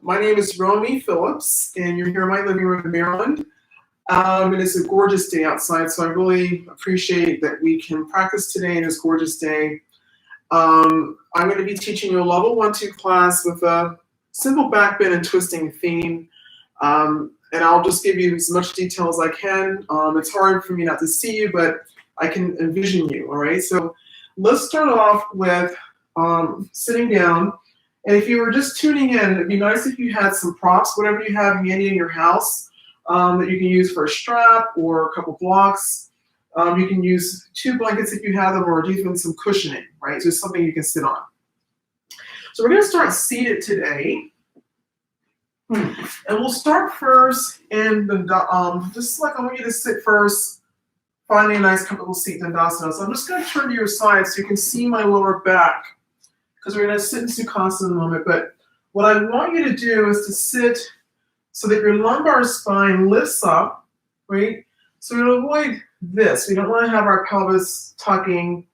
My name is Romy Phillips, and you're here in my living room in Maryland. And it's a gorgeous day outside, so I really appreciate that we can practice today in this gorgeous day. I'm going to be teaching you a level 1-2 class with a simple backbend and twisting theme. And I'll just give you as much detail as I can. It's hard for me not to see you, but I can envision you, all right? So let's start off with sitting down. And if you were just tuning in, it'd be nice if you had some props, whatever you have handy in your house, that you can use for a strap or a couple blocks. You can use 2 blankets if you have them, or even some cushioning, right? So it's something you can sit on. So we're going to start seated today. And we'll start first in the, just like I want you to sit first, finding a nice comfortable seat in Dandasana. So I'm just going to turn to your side so you can see my lower back, because we're going to sit in Sukhasana in a moment. But what I want you to do is to sit so that your lumbar spine lifts up, right? So we avoid this. We don't want to have our pelvis tucking,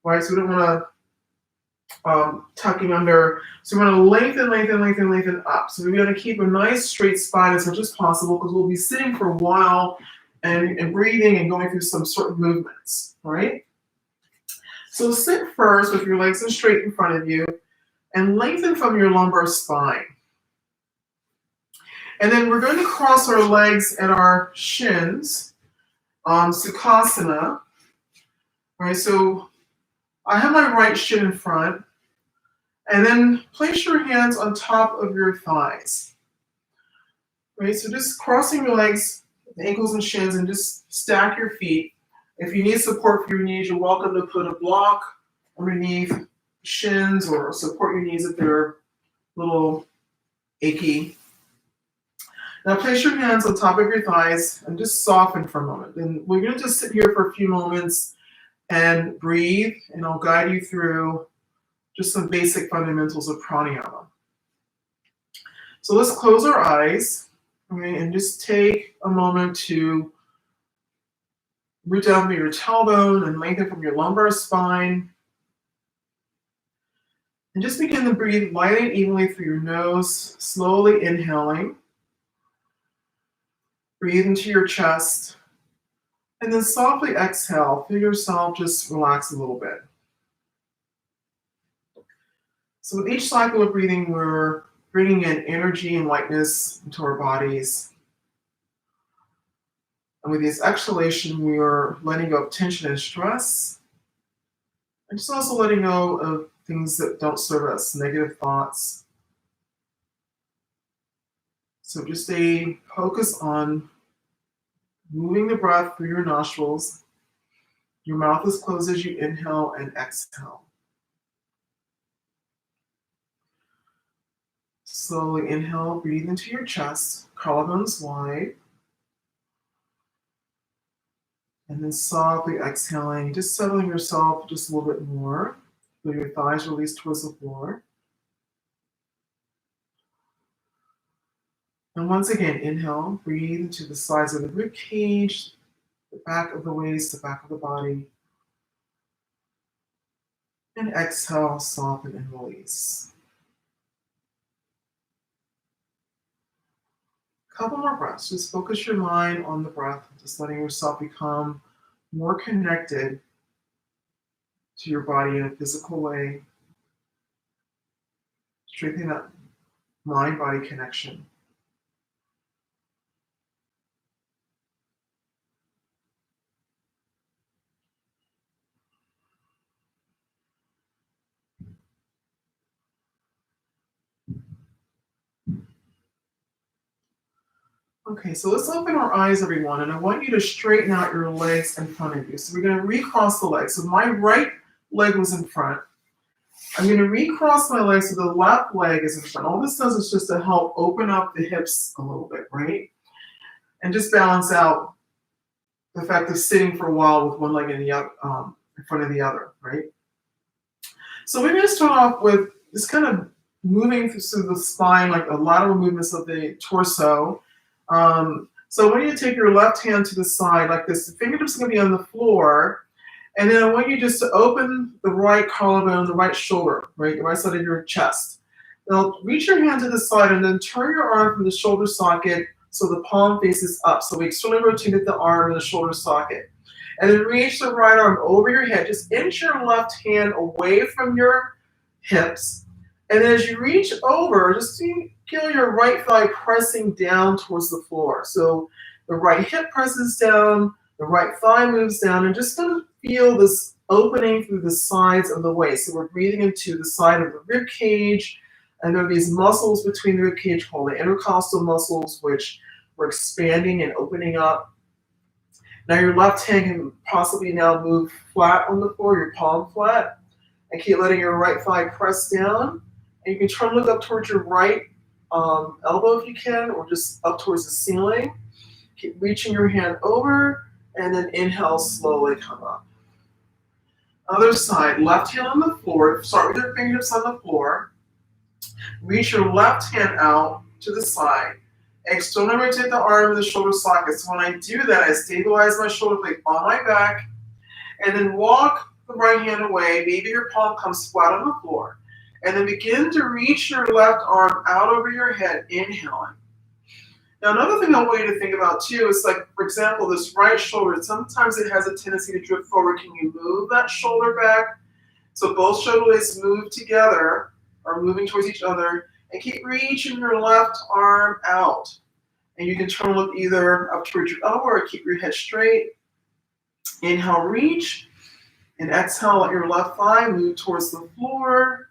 right? So we don't want to tucking under. So we want to lengthen up. So we're going to keep a nice straight spine as much as possible, because we'll be sitting for a while and breathing and going through some sort of movements, right? So sit first with your legs straight in front of you and lengthen from your lumbar spine. And then we're going to cross our legs at our shins, Sukhasana. Right, so I have my right shin in front, and then place your hands on top of your thighs. Right, so just crossing your legs, ankles and shins, and just stack your feet. If you need support for your knees, you're welcome to put a block underneath shins or support your knees if they're a little achy. Now place your hands on top of your thighs and just soften for a moment. And we're going to just sit here for a few moments and breathe, and I'll guide you through just some basic fundamentals of pranayama. So let's close our eyes, okay, and just take a moment to root down from your tailbone and lengthen from your lumbar spine. And just begin to breathe lightly and evenly through your nose, slowly inhaling. Breathe into your chest. And then softly exhale. Feel yourself just relax a little bit. So with each cycle of breathing, we're bringing in energy and lightness into our bodies. And with this exhalation, we are letting go of tension and stress. And just also letting go of things that don't serve us, negative thoughts. So just stay focused on moving the breath through your nostrils. Your mouth is closed as you inhale and exhale. Slowly inhale, breathe into your chest, collarbones wide. And then softly exhaling, just settling yourself just a little bit more. Feel your thighs release towards the floor. And once again, inhale, breathe into the sides of the rib cage, the back of the waist, the back of the body. And exhale, soften and release. Couple more breaths. Just focus your mind on the breath, just letting yourself become more connected to your body in a physical way. Strengthening that mind-body connection. Okay, so let's open our eyes, everyone, and I want you to straighten out your legs in front of you. So we're going to recross the legs. So my right leg was in front. I'm going to recross my legs so the left leg is in front. All this does is just to help open up the hips a little bit, right? And just balance out the fact of sitting for a while with one leg in front of the other, right? So we're going to start off with just kind of moving through the spine, like the lateral movements of the torso. So I want you to take your left hand to the side like this. The fingertips are going to be on the floor. And then I want you just to open the right collarbone, the right shoulder, right? The right side of your chest. Now reach your hand to the side and then turn your arm from the shoulder socket so the palm faces up. So we externally rotated the arm and the shoulder socket. And then reach the right arm over your head. Just inch your left hand away from your hips. And then as you reach over, just feel your right thigh pressing down towards the floor. So the right hip presses down, the right thigh moves down, and just gonna feel this opening through the sides of the waist. So we're breathing into the side of the rib cage. And there are these muscles between the rib cage called the intercostal muscles, which we're expanding and opening up. Now your left hand can possibly now move flat on the floor, your palm flat. And keep letting your right thigh press down. And you can try to look up towards your right elbow if you can, or just up towards the ceiling. Keep reaching your hand over, and then inhale, slowly come up. Other side, left hand on the floor. Start with your fingertips on the floor. Reach your left hand out to the side. Externally rotate the arm and the shoulder socket. So when I do that, I stabilize my shoulder blade on my back, and then walk the right hand away. Maybe your palm comes flat on the floor. And then begin to reach your left arm out over your head, inhaling. Now, another thing I want you to think about too is, like, for example, this right shoulder, sometimes it has a tendency to drift forward. Can you move that shoulder back? So both shoulder blades move together, or moving towards each other, and keep reaching your left arm out. And you can turn to look either up towards your elbow or keep your head straight. Inhale, reach, and exhale, let your left thigh move towards the floor.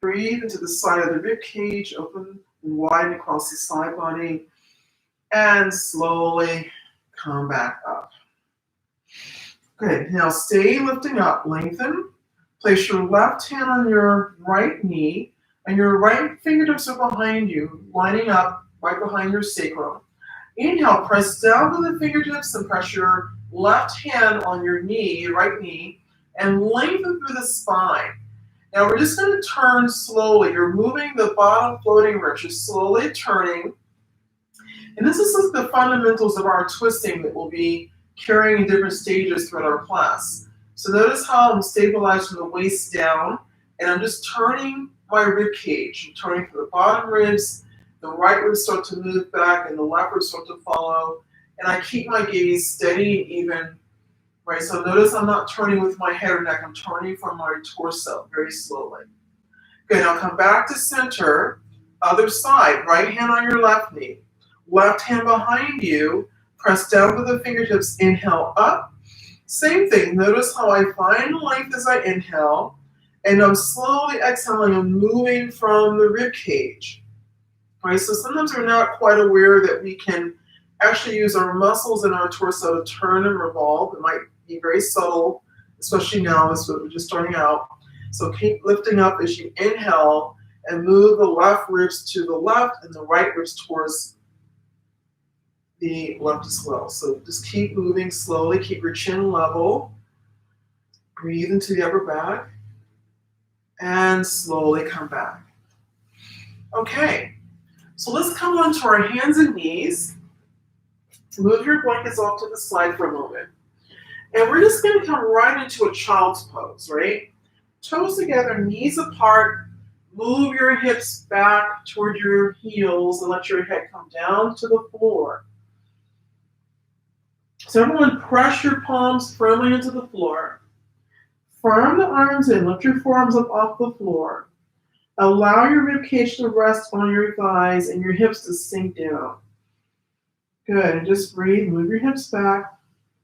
Breathe into the side of the rib cage, open and widen across the side body, and slowly come back up. Good. Now stay lifting up, lengthen. Place your left hand on your right knee, and your right fingertips are behind you, lining up right behind your sacrum. Inhale, press down to the fingertips and press your left hand on your knee, your right knee, and lengthen through the spine. Now we're just going to turn slowly. You're moving the bottom floating ribs. You're slowly turning. And this is the fundamentals of our twisting that we'll be carrying in different stages throughout our class. So notice how I'm stabilized from the waist down, and I'm just turning my rib cage. I'm turning from the bottom ribs. The right ribs start to move back, and the left ribs start to follow. And I keep my gaze steady and even. Right, so notice I'm not turning with my head or neck. I'm turning from my torso very slowly. Good, now come back to center. Other side, right hand on your left knee. Left hand behind you. Press down with the fingertips. Inhale up. Same thing. Notice how I find length as I inhale. And I'm slowly exhaling and moving from the rib cage. Right, so sometimes we're not quite aware that we can actually use our muscles in our torso to turn and revolve. It might be very subtle, especially now as we're just starting out. So keep lifting up as you inhale and move the left ribs to the left and the right ribs towards the left as well. So just keep moving slowly, keep your chin level. Breathe into the upper back and slowly come back. Okay, so let's come onto our hands and knees. Move your blankets off to the side for a moment. And we're just going to come right into a child's pose, right? Toes together, knees apart. Move your hips back toward your heels and let your head come down to the floor. So everyone press your palms firmly into the floor. Firm the arms in, lift your forearms up off the floor. Allow your rib cage to rest on your thighs and your hips to sink down. Good, and just breathe, move your hips back,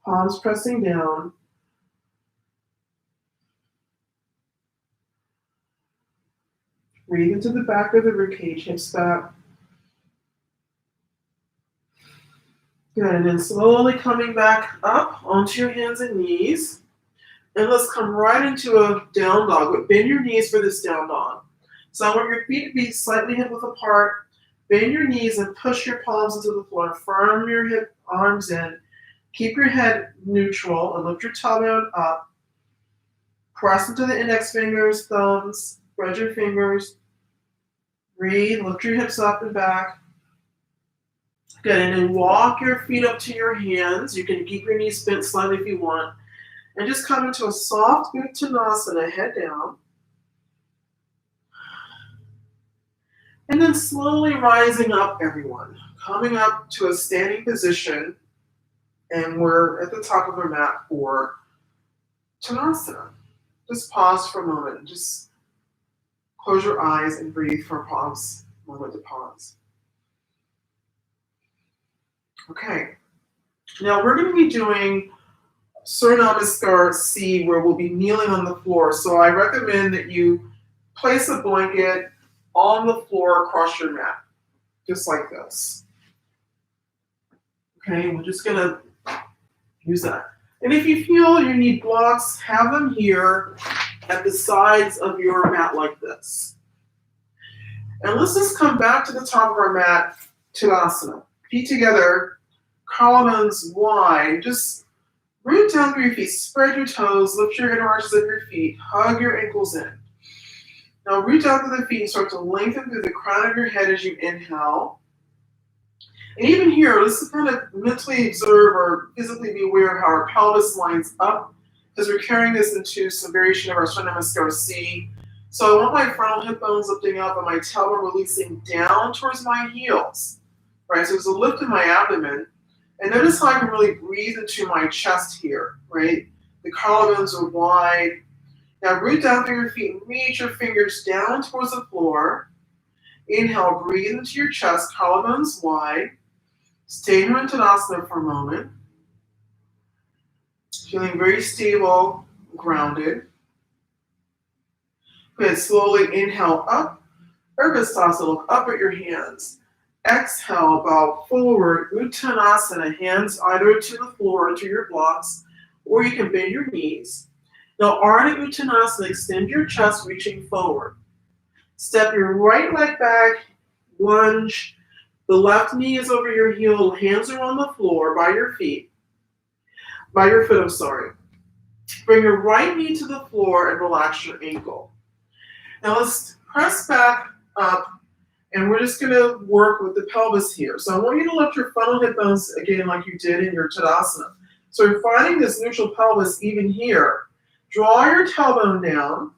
palms pressing down. Breathe into the back of the ribcage, hips back. Good, and then slowly coming back up onto your hands and knees. And let's come right into a down dog, but bend your knees for this down dog. So I want your feet to be slightly hip width apart. Bend your knees and push your palms into the floor. Firm your hip arms in. Keep your head neutral and lift your tailbone up. Press into the index fingers, thumbs, spread your fingers. Breathe, lift your hips up and back. Good, and then walk your feet up to your hands. You can keep your knees bent slightly if you want. And just come into a soft Uttanasana, head down. And then slowly rising up, everyone. Coming up to a standing position. And we're at the top of our mat for Tanasana. Just pause for a moment. Just close your eyes and breathe for a pause. Moment to pause. Okay. Now we're going to be doing Surya Namaskar C, where we'll be kneeling on the floor. So I recommend that you place a blanket on the floor across your mat, just like this. Okay, we're just going to use that. And if you feel you need blocks, have them here at the sides of your mat like this. And let's just come back to the top of our mat, Tadasana. Feet together, collarbones wide. Just root down through your feet, spread your toes, lift your inner arches of your feet, hug your ankles in. Now root down through the feet and start to lengthen through the crown of your head as you inhale. And even here, let's kind of mentally observe or physically be aware of how our pelvis lines up, because we're carrying this into some variation of our Surya Namaskar C. So I want my frontal hip bones lifting up and my tailbone releasing down towards my heels. Right, so there's a lift in my abdomen. And notice how I can really breathe into my chest here, right? The collarbones are wide. Now root down through your feet and reach your fingers down towards the floor. Inhale, breathe into your chest, collarbones wide. Stay here in Tadasana for a moment. Feeling very stable, grounded. Good, slowly inhale up. Urdhva look up at your hands. Exhale, bow forward, Uttanasana, hands either to the floor or to your blocks, or you can bend your knees. Now, Ardha Uttanasana, extend your chest, reaching forward. Step your right leg back, lunge. The left knee is over your heel, hands are on the floor by your feet. By your foot, I'm sorry. Bring your right knee to the floor and relax your ankle. Now let's press back up, and we're just going to work with the pelvis here. So I want you to lift your frontal hip bones again like you did in your Tadasana. So you're finding this neutral pelvis even here. Draw your tailbone down.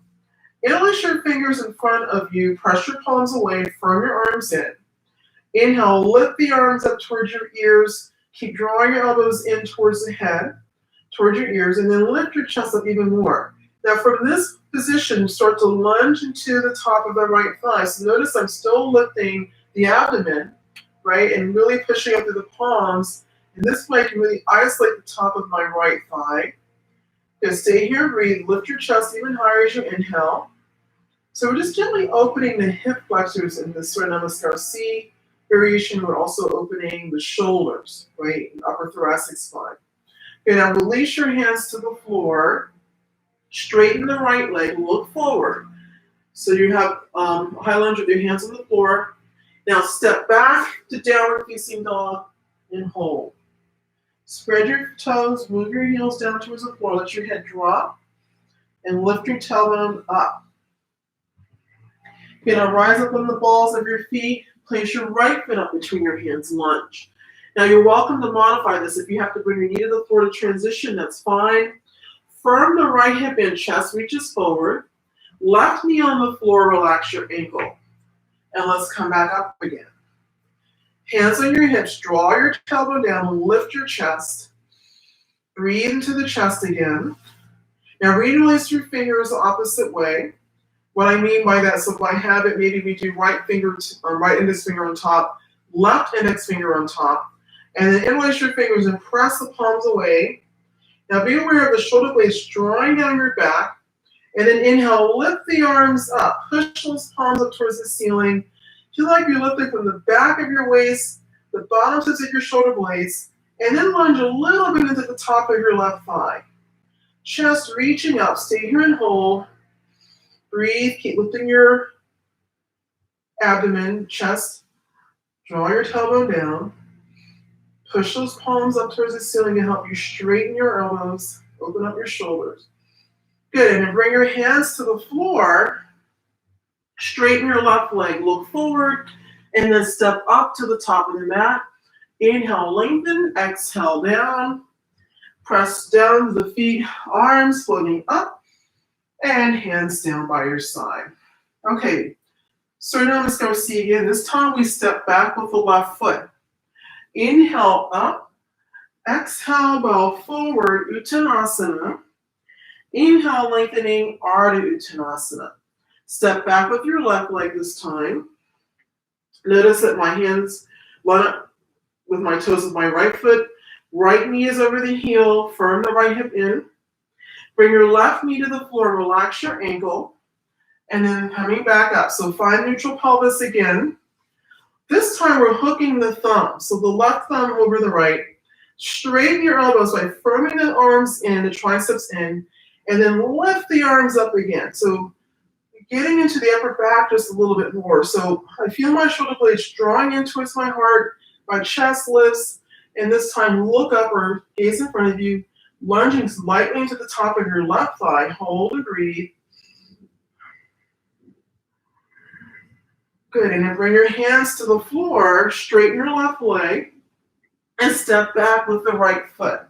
Interlace your fingers in front of you. Press your palms away. Firm your arms in. Inhale, lift the arms up towards your ears. Keep drawing your elbows in towards the head, towards your ears, and then lift your chest up even more. Now from this position, start to lunge into the top of the right thigh. So notice I'm still lifting the abdomen, right, and really pushing up through the palms. And this way I can really isolate the top of my right thigh. Okay, stay here, breathe, lift your chest even higher as you inhale. So we're just gently opening the hip flexors in the Surya Namaskar C variation. We're also opening the shoulders, right, and upper thoracic spine. Okay, now release your hands to the floor. Straighten the right leg, look forward. So you have high lunge with your hands on the floor. Now step back to downward facing dog and hold. Spread your toes, move your heels down towards the floor, let your head drop, and lift your tailbone up. Okay, now rise up on the balls of your feet, place your right foot up between your hands, lunge. Now you're welcome to modify this. If you have to bring your knee to the floor to transition, that's fine. Firm the right hip in, chest reaches forward. Left knee on the floor, relax your ankle. And let's come back up again. Hands on your hips, draw your tailbone down, lift your chest. Breathe into the chest again. Now release your fingers the opposite way. What I mean by that, so by habit, maybe we do right index finger on top, left index finger on top, and then interlace your fingers and press the palms away. Now be aware of the shoulder blades drawing down your back, and then inhale, lift the arms up, push those palms up towards the ceiling. Feel like you're lifting from the back of your waist, the bottom tips of your shoulder blades, and then lunge a little bit into the top of your left thigh. Chest reaching up, stay here and hold. Breathe, keep lifting your abdomen, chest. Draw your tailbone down. Push those palms up towards the ceiling to help you straighten your elbows, open up your shoulders. Good, and then bring your hands to the floor. Straighten your left leg, look forward, and then step up to the top of the mat. Inhale, lengthen, exhale down. Press down to the feet, arms floating up, and hands down by your side. Okay, Starting on Namaskar C again. This time we step back with the left foot. Inhale up. Exhale, bow forward, Uttanasana. Inhale, lengthening, Ardha Uttanasana. Step back with your left leg this time. Notice that my hands line up with my toes of my right foot. Right knee is over the heel. Firm the right hip in. Bring your left knee to the floor. Relax your ankle. And then coming back up. So find neutral pelvis again. This time we're hooking the thumb. So the left thumb over the right. Straighten your elbows by firming the arms in, the triceps in, and then lift the arms up again. So getting into the upper back just a little bit more. So I feel my shoulder blades drawing in towards my heart, my chest lifts, and this time look up or gaze in front of you, lunging lightly into the top of your left thigh. Hold and breathe. Good, and then bring your hands to the floor, straighten your left leg, and step back with the right foot.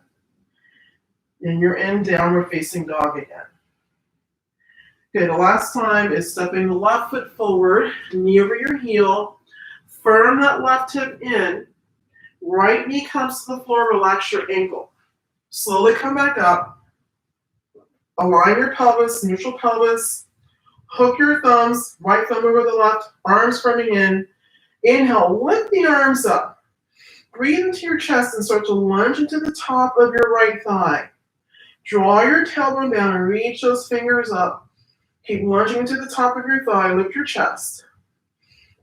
And you're in downward facing dog again. Okay, the last time is stepping the left foot forward, knee over your heel, firm that left hip in, right knee comes to the floor, relax your ankle. Slowly come back up, align your pelvis, neutral pelvis, hook your thumbs, right thumb over the left, arms firming in. Inhale, lift the arms up. Breathe into your chest and start to lunge into the top of your right thigh. Draw your tailbone down and reach those fingers up. Keep lunging into the top of your thigh, lift your chest.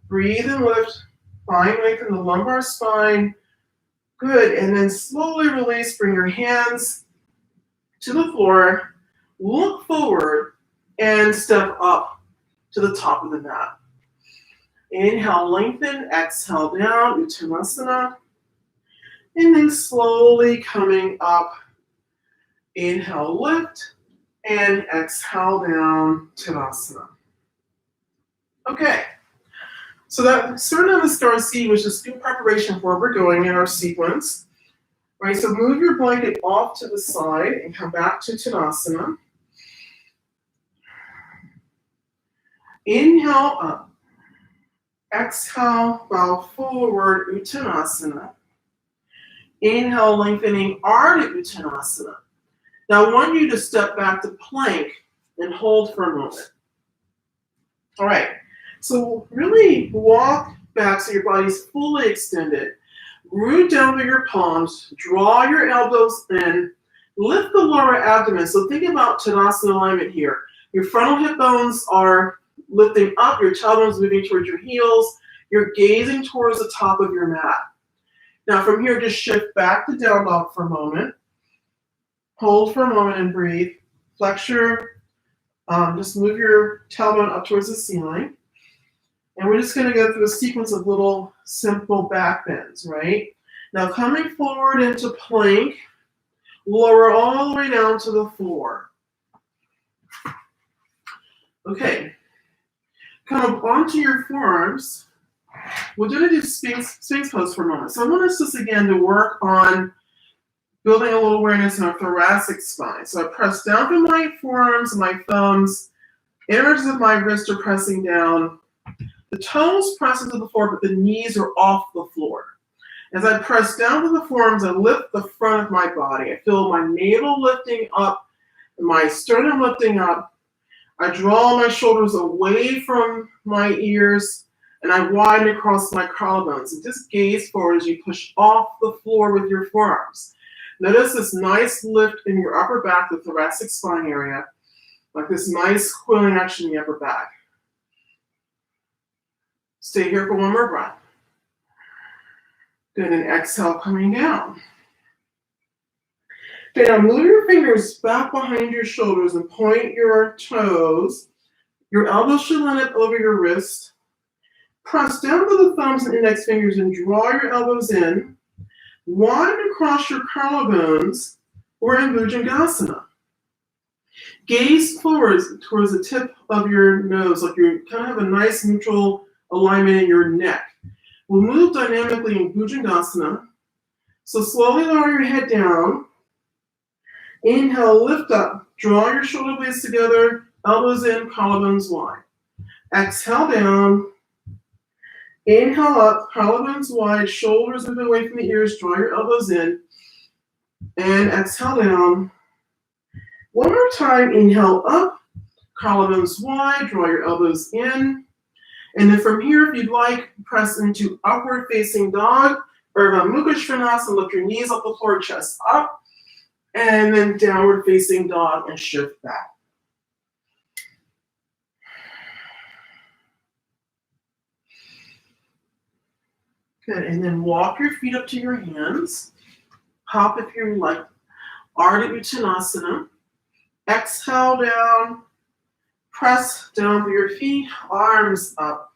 Breathe and lift, find length in the lumbar spine. Good, and then slowly release, bring your hands to the floor, look forward, and step up to the top of the mat. Inhale, lengthen, exhale down, Uttanasana. And then slowly coming up, inhale, lift, and exhale down, Tadasana. Okay, so that Surya Namaskar C was just in preparation for where we're going in our sequence. Right, so move your blanket off to the side and come back to Tadasana. Inhale up. Exhale, bow forward, Uttanasana. Inhale, lengthening, Ardha Uttanasana. Now I want you to step back to plank and hold for a moment. All right, so really walk back so your body's fully extended. Root down with your palms, draw your elbows in, lift the lower abdomen. So think about Tadasana alignment here. Your frontal hip bones are lifting up, your tailbone's moving towards your heels, you're gazing towards the top of your mat. Now from here, just shift back to down dog for a moment. Hold for a moment and breathe. Flex your, just move your tailbone up towards the ceiling. And we're just gonna go through a sequence of little simple back bends, right? Now coming forward into plank, lower all the way down to the floor. Okay, come up onto your forearms. We're gonna do Sphinx pose for a moment. So I want us just again to work on building a little awareness in our thoracic spine. So I press down through my forearms, my thumbs, inner edges of my wrists are pressing down. The toes press into the floor, but the knees are off the floor. As I press down to the forearms, I lift the front of my body. I feel my navel lifting up, my sternum lifting up. I draw my shoulders away from my ears, and I widen across my collarbones. And just gaze forward as you push off the floor with your forearms. Notice this nice lift in your upper back, the thoracic spine area, like this nice coiling action in the upper back. Stay here for one more breath. Good, and exhale, coming down. Okay, now move your fingers back behind your shoulders and point your toes. Your elbows should line up over your wrist. Press down to the thumbs and index fingers and draw your elbows in. Widen across your collarbones. We're in Bhujangasana. Gaze forward towards the tip of your nose, like you kind of have a nice neutral alignment in your neck. We'll move dynamically in Bhujangasana. So slowly lower your head down. Inhale, lift up. Draw your shoulder blades together, elbows in, collarbones wide. Exhale down, Inhale up, collarbones wide, shoulders move away from the ears, draw your elbows in, and exhale down. One more time, inhale up, collarbones wide, draw your elbows in. And then from here, if you'd like, press into upward facing dog, Urdhva Mukha Svanasana, lift your knees up the floor, chest up, and then downward facing dog and shift back. Good, and then walk your feet up to your hands. Hop if you like, Ardha Uttanasana. Exhale down, press down with your feet, arms up,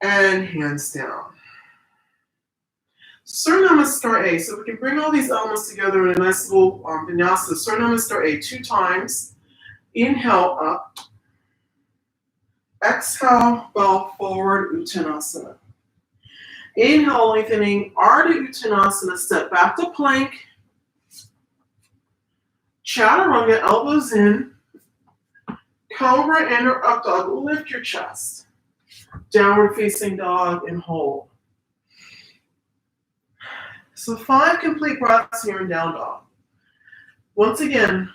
and hands down. Surya Namaskar A. So we can bring all these elements together in a nice little vinyasa. Surya Namaskar A 2 times. Inhale up. Exhale, bow forward, Uttanasana. Inhale, lengthening, Ardha Uttanasana, step back to plank. Chaturanga, elbows in. Cobra and or up dog, lift your chest. Downward facing dog and hold. So 5 complete breaths here in down dog. Once again,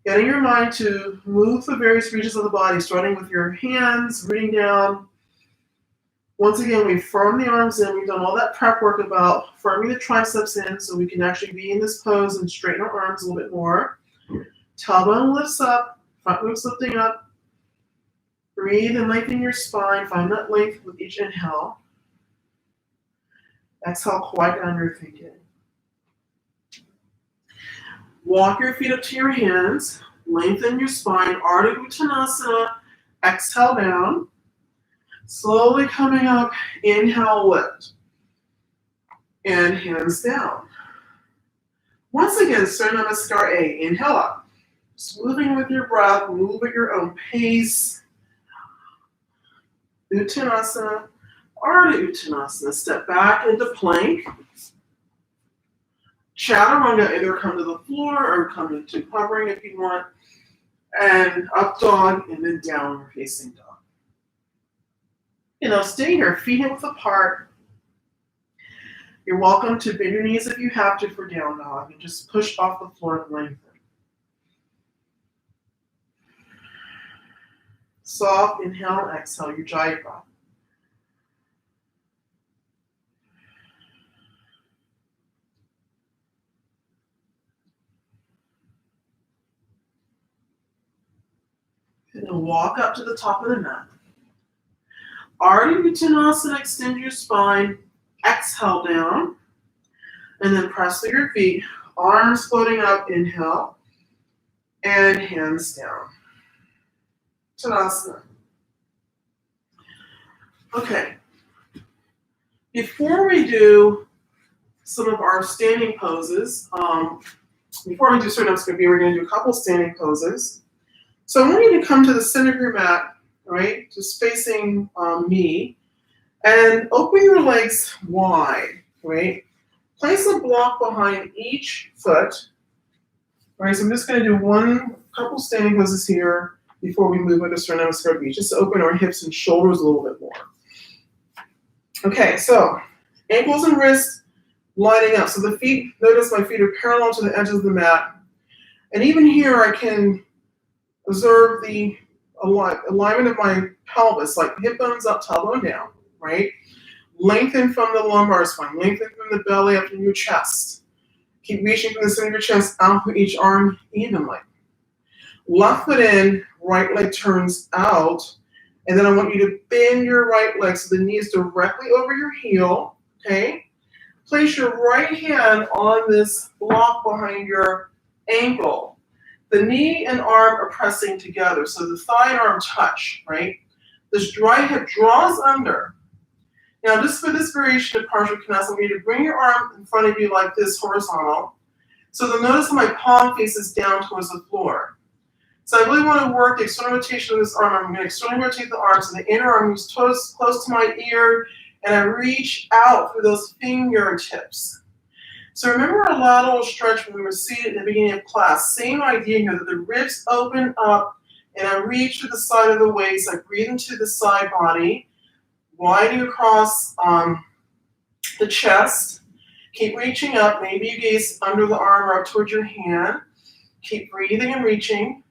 getting your mind to move the various regions of the body, starting with your hands, rooting down. Once again, we firm the arms in. We've done all that prep work about firming the triceps in so we can actually be in this pose and straighten our arms a little bit more. Tailbone lifts up, front moves lifting up. Breathe and lengthen your spine. Find that length with each inhale. Exhale, quiet down your thinking. Walk your feet up to your hands. Lengthen your spine. Ardha Uttanasana. Exhale down. Slowly coming up. Inhale, lift. And hands down. Once again, Surya Namaskar A. Inhale up. Just moving with your breath. Move at your own pace. Uttanasana. Ardha Uttanasana. Step back into plank. Chaturanga, either come to the floor or come into hovering if you want. And up dog and then downward facing dog. Now stay here, feet hip width apart. You're welcome to bend your knees if you have to for down dog and just push off the floor and lengthen. Soft inhale and exhale, your Jai breath. And then walk up to the top of the mat. Ardha Uttanasana, extend your spine. Exhale down. And then press through your feet. Arms floating up, inhale. And hands down. Uttanasana. Okay. Before we do some of our standing poses, before we do Surya Namaskar, we're going to do a couple standing poses. So I want you to come to the center of your mat, right? Just facing me. And open your legs wide, right? Place a block behind each foot. Right, so I'm just going to do couple standing poses here before we move into Surya Namaskar B, just to open our hips and shoulders a little bit more. Okay, so ankles and wrists lining up. So the feet, notice my feet are parallel to the edges of the mat. And even here I can observe the alignment of my pelvis, like hip bones up, tailbone down, right? Lengthen from the lumbar spine, lengthen from the belly up to your chest. Keep reaching from the center of your chest out through each arm evenly. Left foot in, right leg turns out, and then I want you to bend your right leg so the knee is directly over your heel, okay? Place your right hand on this block behind your ankle. The knee and arm are pressing together, so the thigh and arm touch, right? This right hip draws under. Now, just for this variation of partial Konasana, I want you to bring your arm in front of you like this, horizontal. So then notice how my palm faces down towards the floor. So I really want to work the external rotation of this arm. I'm going to externally rotate the arm so the inner arm moves close to my ear, and I reach out through those fingertips. So remember our lateral stretch when we were seated at the beginning of class. Same idea here, that the ribs open up, and I reach to the side of the waist. I breathe into the side body. widening across the chest. Keep reaching up. Maybe you gaze under the arm or up towards your hand. Keep breathing and reaching.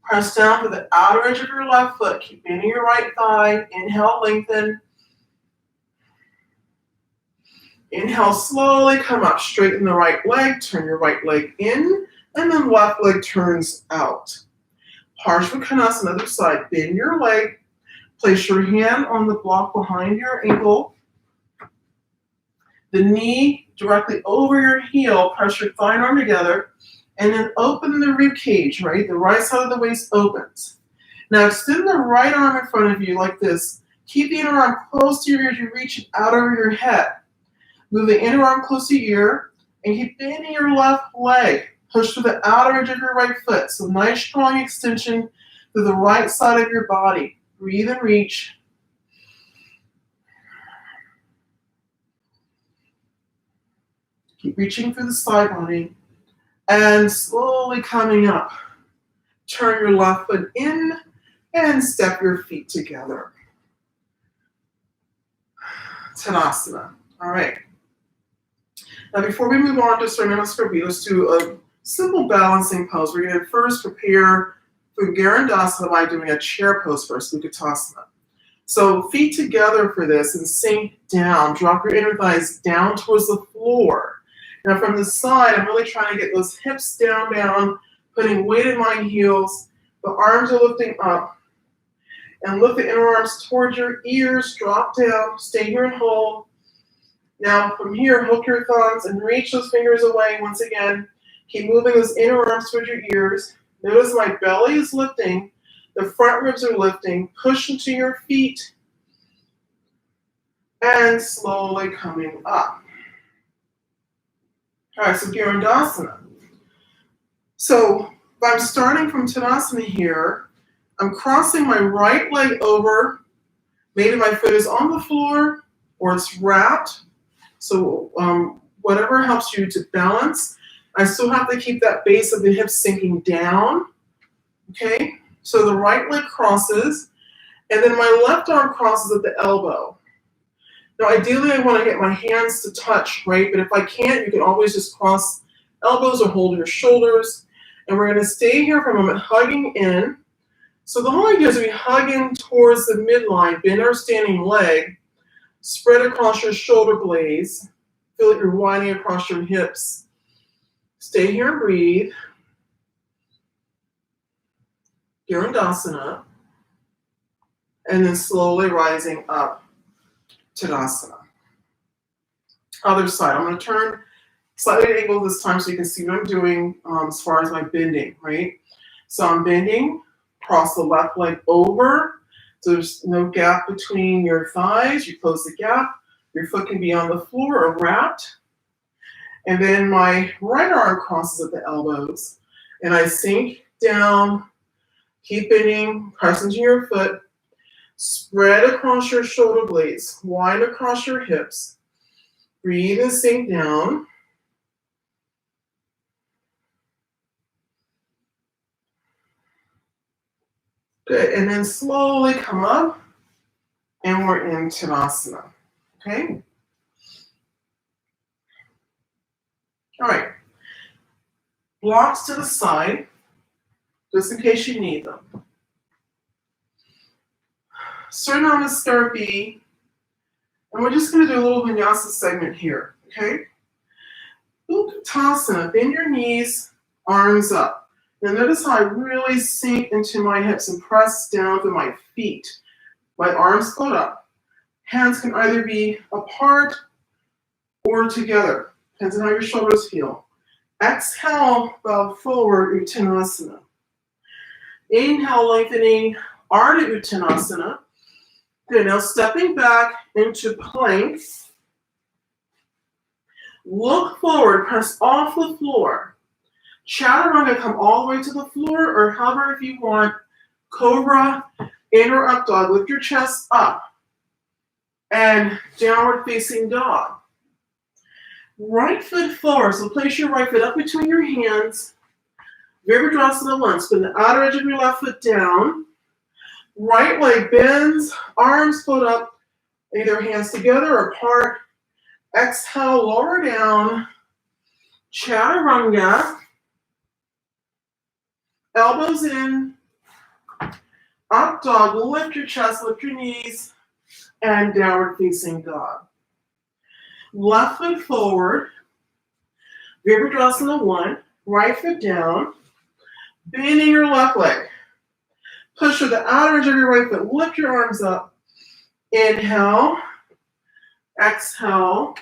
Press down to the outer edge of your left foot. Keep bending your right thigh. Inhale, lengthen. Inhale, slowly come up. Straighten the right leg. Turn your right leg in. And then left leg turns out. Parsvakonasana, other side. Bend your leg. Place your hand on the block behind your ankle. The knee directly over your heel. Press your thigh and arm together. And then open the rib cage, right? The right side of the waist opens. Now extend the right arm in front of you like this. Keep the inner arm close to your ear as you reach it out over your head. Move the inner arm close to your ear and keep bending your left leg. Push to the outer edge of your right foot. So nice strong extension to the right side of your body. Breathe and reach. Keep reaching for the side body. And slowly coming up. Turn your left foot in and step your feet together. Tadasana. All right. Now before we move on to Namaskar, let's do a simple balancing pose. We're going to first prepare for Garandasana by doing a chair pose first, Utkatasana. So feet together for this and sink down. Drop your inner thighs down towards the floor. Now from the side, I'm really trying to get those hips down, putting weight in my heels. The arms are lifting up. And lift the inner arms towards your ears. Drop down. Stay here and hold. Now from here, hook your thumbs and reach those fingers away once again. Keep moving those inner arms towards your ears. Notice my belly is lifting. The front ribs are lifting. Push into your feet. And slowly coming up. All right, so Garandasana. So if I'm starting from Tadasana here, I'm crossing my right leg over. Maybe my foot is on the floor or it's wrapped. So whatever helps you to balance. I still have to keep that base of the hips sinking down. Okay, so the right leg crosses, and then my left arm crosses at the elbow. Now, ideally, I want to get my hands to touch, right? But if I can't, you can always just cross elbows or hold your shoulders. And we're going to stay here for a moment, hugging in. So the whole idea is we hug in towards the midline, bend our standing leg, spread across your shoulder blades. Feel like you're winding across your hips. Stay here and breathe. Garandasana. And then slowly rising up. Tadasana. Other side. I'm going to turn slightly at an angle this time so you can see what I'm doing as far as my bending, right? So I'm bending, cross the left leg over. So there's no gap between your thighs. You close the gap. Your foot can be on the floor or wrapped. And then my right arm crosses at the elbows. And I sink down, keep bending, press into your foot. Spread across your shoulder blades, wind across your hips. Breathe and sink down. Good, and then slowly come up, and we're in Tadasana, okay? All right, blocks to the side, just in case you need them. Namaskar B, and we're just going to do a little vinyasa segment here, okay? Utkatasana, bend your knees, arms up. Now notice how I really sink into my hips and press down to my feet. My arms float up. Hands can either be apart or together. Depends on how your shoulders feel. Exhale, bow forward, Uttanasana. Inhale, lengthening, Ardha Uttanasana. Good, now stepping back into plank. Look forward, press off the floor. Chaturanga, come all the way to the floor, or hover if you want. Cobra, in or up dog. Lift your chest up. And downward facing dog. Right foot forward, so place your right foot up between your hands. Virabhadrasana 1, spin the outer edge of your left foot down. Right leg bends, arms float up, Either hands together or apart. Exhale, lower down. Chaturanga. Elbows in. Up dog. Lift your chest, lift your knees. And downward facing dog. Left foot forward. Virabhadrasana 1. Right foot down. Bending your left leg. Push with the outer edge of your right foot. Lift your arms up. Inhale. Exhale.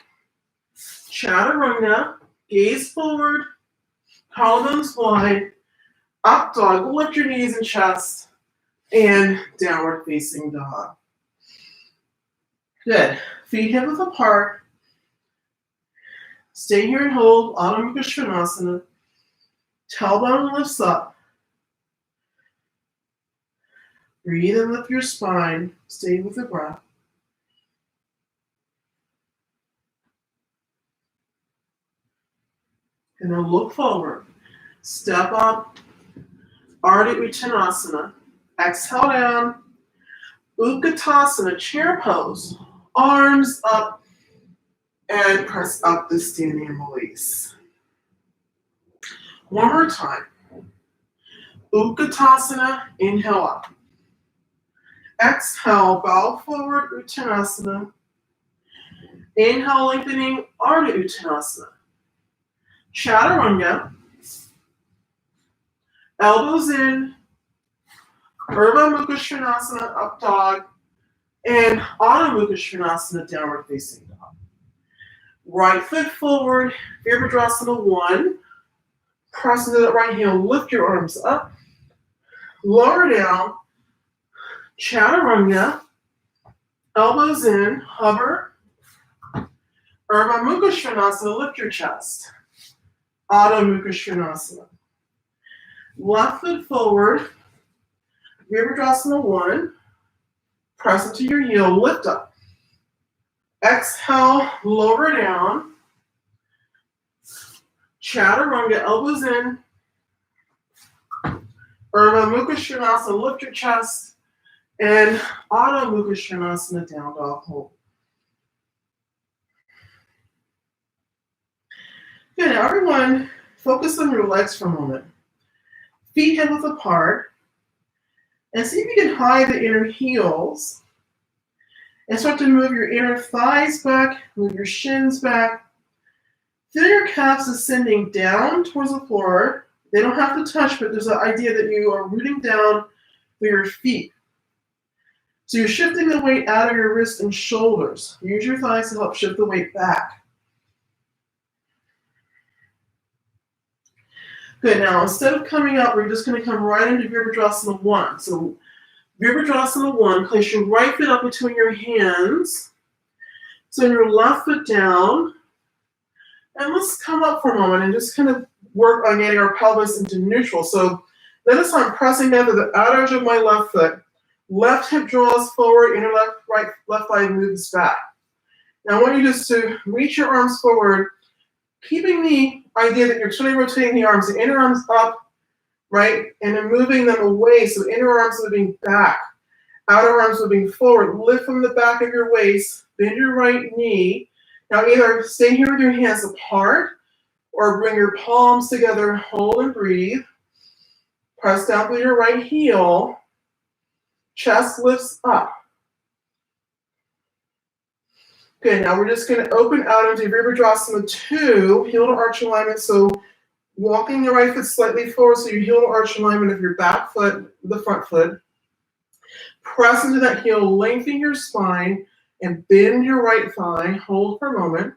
Chaturanga. Gaze forward. Collarbones wide. Up dog. Lift your knees and chest. And downward facing dog. Good. Feet hip width apart. Stay here and hold. Adho Mukha Svanasana. Tailbone lifts up. Breathe and lift your spine. Stay with the breath. And then look forward. Step up. Ardha Uttanasana. Exhale down. Utkatasana, chair pose. Arms up. And press up the standing and release. One more time. Utkatasana, inhale up. Exhale, bow forward, Uttanasana. Inhale, lengthening, Ardha Uttanasana. Chaturanga. Elbows in. Urdhva Mukha Svanasana, up dog. And Adho Mukha Svanasana, downward facing dog. Right foot forward, Virabhadrasana 1. Press into that right heel, lift your arms up. Lower down. Chaturanga. Elbows in, hover. Urdhva Mukha Svanasana, lift your chest. Adho Mukha Svanasana. Left foot forward. Virabhadrasana 1. Press into your heel, lift up. Exhale, lower down. Chaturanga, elbows in. Urdhva Mukha Svanasana, lift your chest. And Adho Mukha Svanasana, down dog hold. Good, now everyone, focus on your legs for a moment. Feet hip width apart. And see if you can hide the inner heels. And start to move your inner thighs back, move your shins back. Feel your calves ascending down towards the floor. They don't have to touch, but there's an idea that you are rooting down through your feet. So you're shifting the weight out of your wrists and shoulders. Use your thighs to help shift the weight back. Good, now instead of coming up, we're just going to come right into Virabhadrasana 1. So Virabhadrasana 1, place your right foot up between your hands. So your left foot down. And let's come up for a moment and just kind of work on getting our pelvis into neutral. So notice I'm pressing down to the outer edge of my left foot. Left hip draws forward, inner left thigh moves back. Now I want you just to reach your arms forward, keeping the idea that you're totally rotating the arms, the inner arms up, right? And then moving them away, so inner arms moving back, outer arms moving forward. Lift from the back of your waist, bend your right knee. Now either stay here with your hands apart or bring your palms together, hold and breathe. Press down with your right heel. Chest lifts up. Okay, now we're just going to open out into Virabhadrasana 2, heel to arch alignment. So walking the right foot slightly forward, so your heel to arch alignment of your back foot, the front foot. Press into that heel, lengthen your spine, and bend your right thigh. Hold for a moment.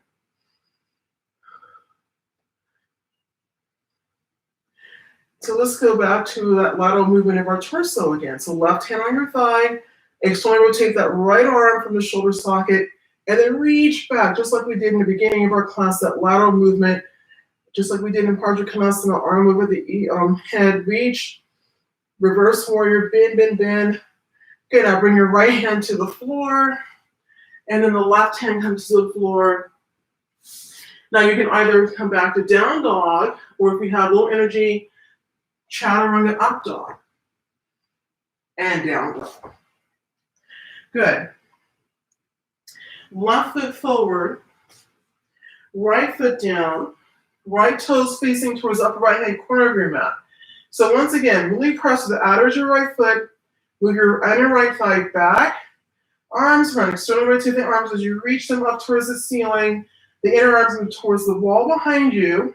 So let's go back to that lateral movement of our torso again. So left hand on your thigh, externally rotate that right arm from the shoulder socket, and then reach back, just like we did in the beginning of our class, that lateral movement, just like we did in Parsvakonasana, arm over the head, reach, reverse warrior, bend, bend, bend. Okay, now bring your right hand to the floor, and then the left hand comes to the floor. Now you can either come back to down dog, or if you have low energy, chaturanga up dog, and down dog. Good. Left foot forward, right foot down, right toes facing towards the upper right-hand corner of your mat. So once again, really press the outer edge of your right foot, move your inner right thigh back, arms run, external rotate the arms as you reach them up towards the ceiling, the inner arms move towards the wall behind you,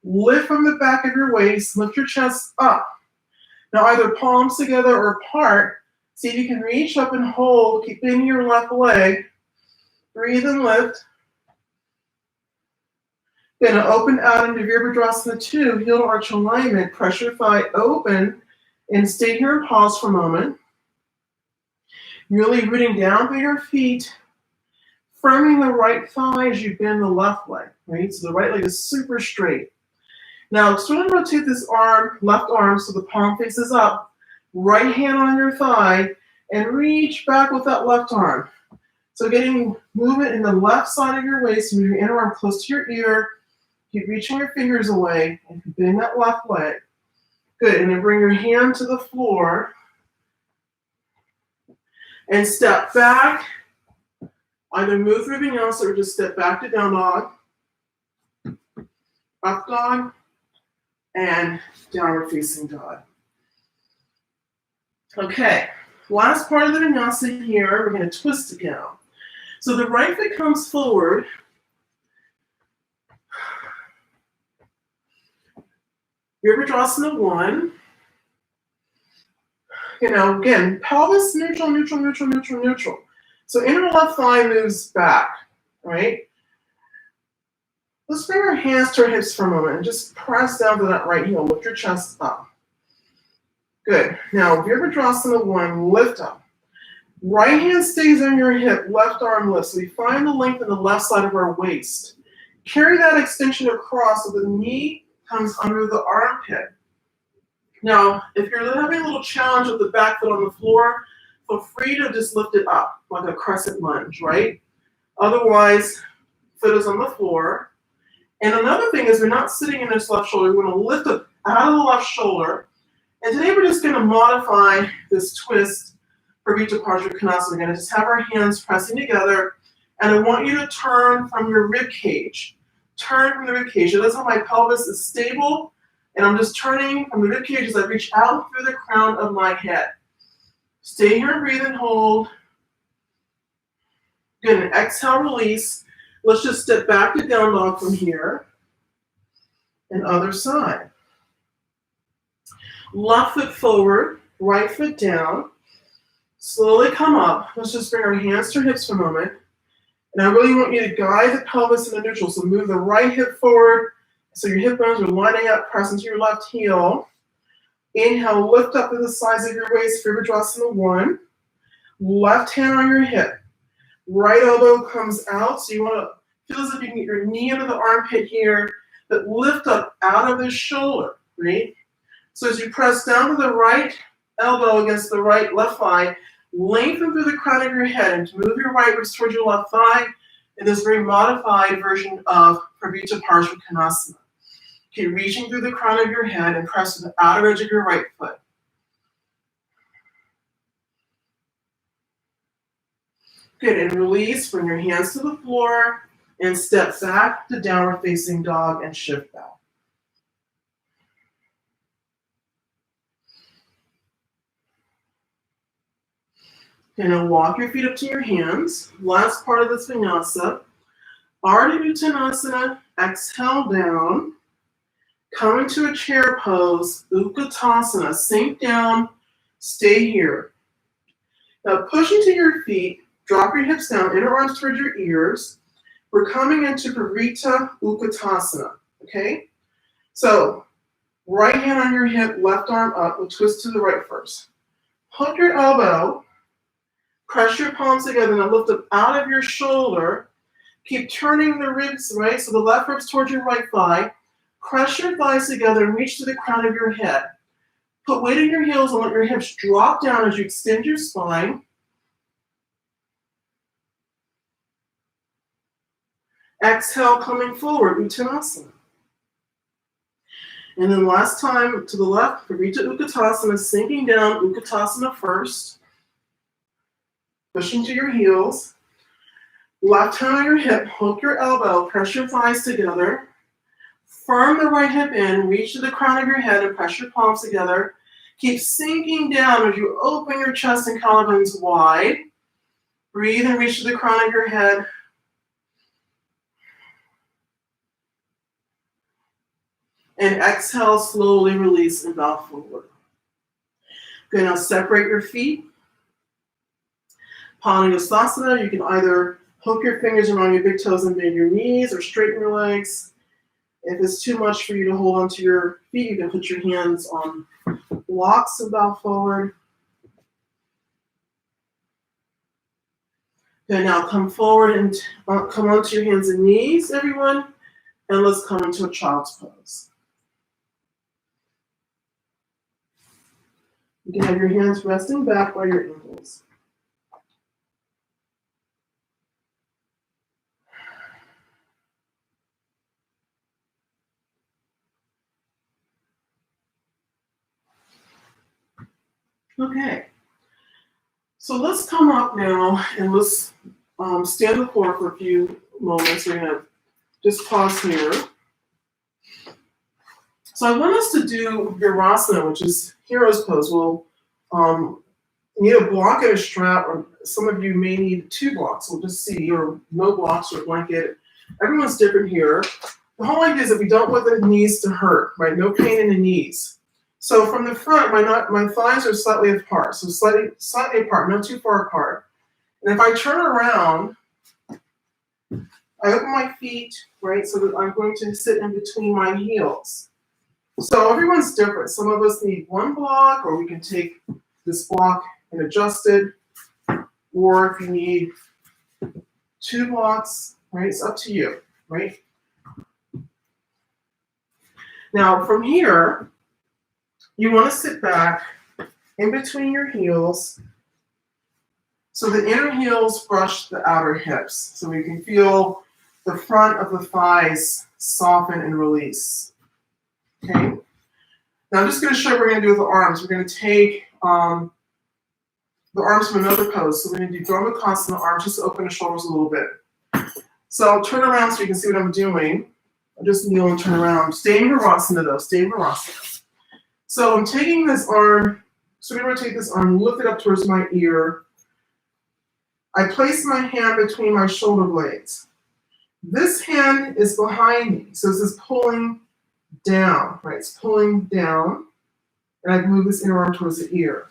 lift from the back of your waist, lift your chest up. Now either palms together or apart, see if you can reach up and hold, keep bending your left leg, breathe and lift. Then open out into Virabhadrasana 2, heel to arch alignment, press your thigh open, and stay here and pause for a moment. Really rooting down through your feet, firming the right thigh as you bend the left leg, right? So the right leg is super straight. Now externally rotate this arm, left arm, so the palm faces up, right hand on your thigh, and reach back with that left arm. So getting movement in the left side of your waist, move your inner arm close to your ear, keep reaching your fingers away, and bend that left leg. Good, and then bring your hand to the floor, and step back, either move through vinyasa or just step back to down dog, up dog, and downward facing dog. Okay, last part of the vinyasa here, we're going to twist it down. So the right foot comes forward. Virabhadrasana 1. Again, pelvis neutral, neutral, neutral, neutral, neutral. So inner left thigh moves back, right? Let's bring our hands to our hips for a moment and just press down to that right heel. Lift your chest up. Good. Now, Virabhadrasana 1, lift up. Right hand stays on your hip, left arm lifts. So we find the length in the left side of our waist. Carry that extension across so the knee comes under the armpit. Now, if you're having a little challenge with the back foot on the floor, feel free to just lift it up like a crescent lunge, right? Otherwise, foot is on the floor. And another thing is we're not sitting in this left shoulder. We're going to lift it out of the left shoulder. And today we're just going to modify this twist for Pavita Konasana. We're going to just have our hands pressing together. And I want you to turn from your rib cage. Turn from the rib cage. So that's how my pelvis is stable. And I'm just turning from the rib cage as I reach out through the crown of my head. Stay here and breathe and hold. Good, and exhale, release. Let's just step back to down dog from here. And other side. Left foot forward, right foot down. Slowly come up. Let's just bring our hands to our hips for a moment. And I really want you to guide the pelvis in the neutral. So move the right hip forward. So your hip bones are lining up, press into your left heel. Inhale, lift up to the sides of your waist, Virabhadrasana 1. Left hand on your hip. Right elbow comes out. So you want to feel as if you can get your knee under the armpit here, but lift up out of the shoulder, right? So as you press down to the right elbow against the right left thigh, lengthen through the crown of your head and move your right wrist towards your left thigh in this very modified version of Pavita Konasana. Keep reaching through the crown of your head and press to the outer edge of your right foot. Good, and release, bring your hands to the floor and step back to downward facing dog and shift back. Okay, now walk your feet up to your hands. Last part of this vinyasa. Ardha Uttanasana, exhale down. Come into a chair pose, Utkatasana, sink down, stay here. Now push into your feet, drop your hips down, inner arms towards your ears. We're coming into Pavita Utkatasana, okay? So, right hand on your hip, left arm up, we'll twist to the right first. Hook your elbow, press your palms together, and lift up out of your shoulder. Keep turning the ribs, right? So the left ribs towards your right thigh. Press your thighs together and reach to the crown of your head. Put weight in your heels and let your hips drop down as you extend your spine. Exhale, coming forward, Uttanasana. And then last time to the left, Pavita Utkatasana, sinking down, Utkatasana first. Push into your heels. Left hand on your hip, hook your elbow, press your thighs together. Firm the right hip in, reach to the crown of your head and press your palms together. Keep sinking down as you open your chest and collarbones wide. Breathe and reach to the crown of your head. And exhale, slowly release and bow forward. Okay, now separate your feet. Palanasana, you can either hook your fingers around your big toes and bend your knees or straighten your legs. If it's too much for you to hold onto your feet, you can put your hands on blocks and bow forward. Okay, now come forward and come onto your hands and knees, everyone, and let's come into a child's pose. You can have your hands resting back by your ankles. Okay, so let's come up now and let's stand the floor for a few moments. We're gonna just pause here. So I want us to do Virasana, which is hero's pose. We'll need a block and a strap, or some of you may need 2 blocks. We'll just see, or no blocks or a blanket. Everyone's different here. The whole idea is that we don't want the knees to hurt, right? No pain in the knees. So from the front, my thighs are slightly apart, so slightly apart, not too far apart. And if I turn around, I open my feet, right, so that I'm going to sit in between my heels. So everyone's different. Some of us need 1 block, or we can take this block and adjust it. Or if you need 2 blocks, right, it's up to you, right? Now from here, you want to sit back in between your heels so the inner heels brush the outer hips. So you can feel the front of the thighs soften and release. Okay? Now I'm just going to show you what we're going to do with the arms. We're going to take the arms from another pose. So we're going to do Dharmakasana arms, just to open the shoulders a little bit. So I'll turn around so you can see what I'm doing. I'll just kneel and turn around. Stay in Virasana though, stay in Virasana. So I'm taking this arm, so we're going to take this arm, lift it up towards my ear. I place my hand between my shoulder blades. This hand is behind me, so this is pulling down, right? It's pulling down, and I move this inner arm towards the ear.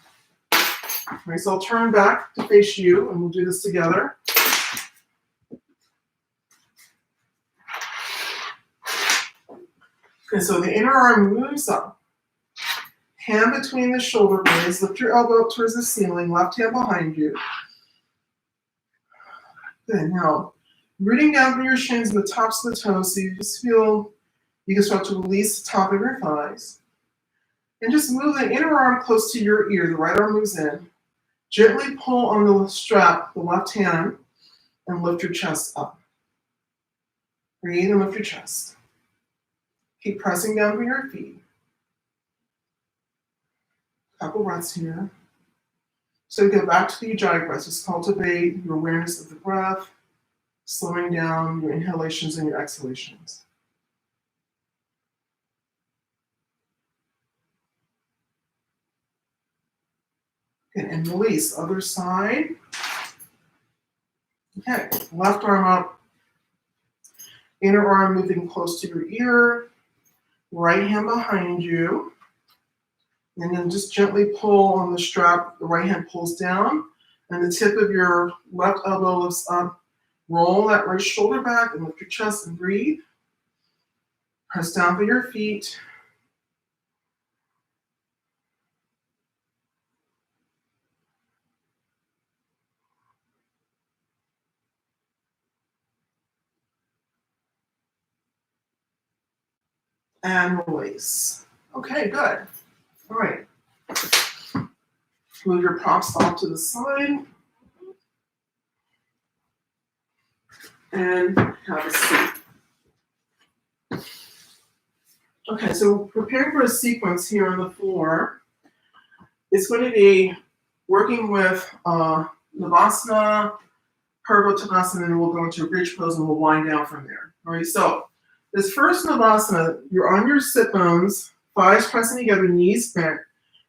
Right, so I'll turn back to face you, and we'll do this together. Okay, so the inner arm moves up. Hand between the shoulder blades, lift your elbow up towards the ceiling, left hand behind you. Good, now, rooting down from your shins and the tops of the toes, so you just feel you can start to release the top of your thighs. And just move the inner arm close to your ear, the right arm moves in. Gently pull on the strap, the left hand, and lift your chest up. Breathe and lift your chest. Keep pressing down with your feet. Couple breaths here. So go back to the Ujjayi breath. Just cultivate your awareness of the breath, slowing down your inhalations and your exhalations. Okay, and release. Other side. Okay, left arm up. Inner arm moving close to your ear. Right hand behind you. And then just gently pull on the strap. The right hand pulls down, and the tip of your left elbow lifts up. Roll that right shoulder back and lift your chest and breathe. Press down with your feet. And release. Okay, good. All right. Move your props off to the side. And have a seat. Okay, so preparing for a sequence here on the floor. It's going to be working with Navasana, Purvottanasana, and we'll go into a bridge pose and we'll wind down from there. All right, so this first Navasana, you're on your sit bones, thighs pressing together, knees bent.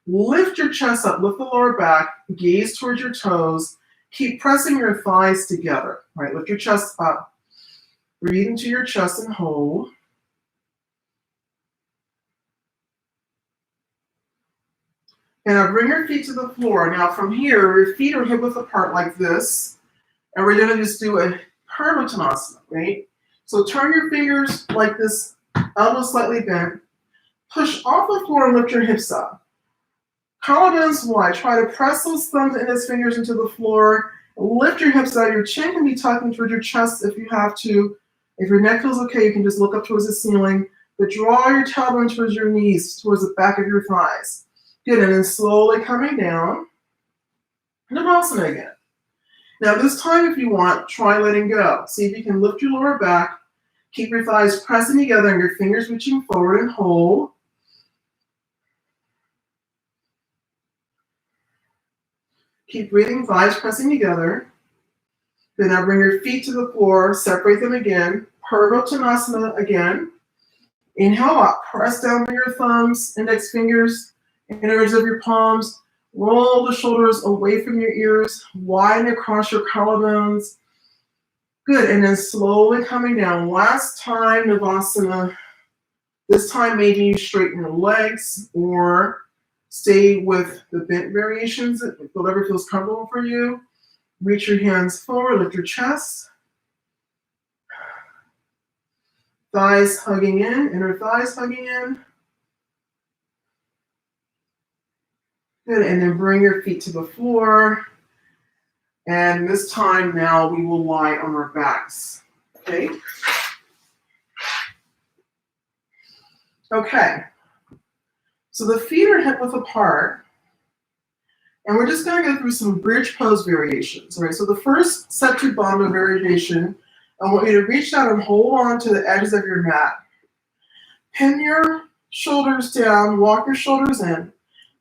Lift your chest up, lift the lower back, gaze towards your toes. Keep pressing your thighs together. All right, lift your chest up. Breathe into your chest and hold. And now bring your feet to the floor. Now from here, your feet are hip width apart like this. And we're gonna just do a Purvottanasana, right? So turn your fingers like this, elbows slightly bent. Push off the floor and lift your hips up. Collarbones wide. Try to press those thumbs and index fingers into the floor. Lift your hips out. Your chin can be tucking towards your chest if you have to. If your neck feels okay, you can just look up towards the ceiling. But draw your tailbone towards your knees, towards the back of your thighs. Good, and then slowly coming down. Navasana again. Now this time, if you want, try letting go. See if you can lift your lower back. Keep your thighs pressing together and your fingers reaching forward and hold. Keep breathing, thighs pressing together. Then now bring your feet to the floor, separate them again. Purvottanasana again. Inhale up, press down with your thumbs, index fingers, inners of your palms. Roll the shoulders away from your ears, widen across your collarbones. Good, and then slowly coming down. Last time, Navasana. This time, maybe you straighten your legs or stay with the bent variations, whatever feels comfortable for you. Reach your hands forward, lift your chest. Thighs hugging in, inner thighs hugging in. Good, and then bring your feet to the floor. And this time now we will lie on our backs, okay? Okay, so the feet are hip width apart. And we're just gonna go through some bridge pose variations, all right? So the first Setu Bandha variation, I want you to reach out and hold on to the edges of your mat. Pin your shoulders down, walk your shoulders in.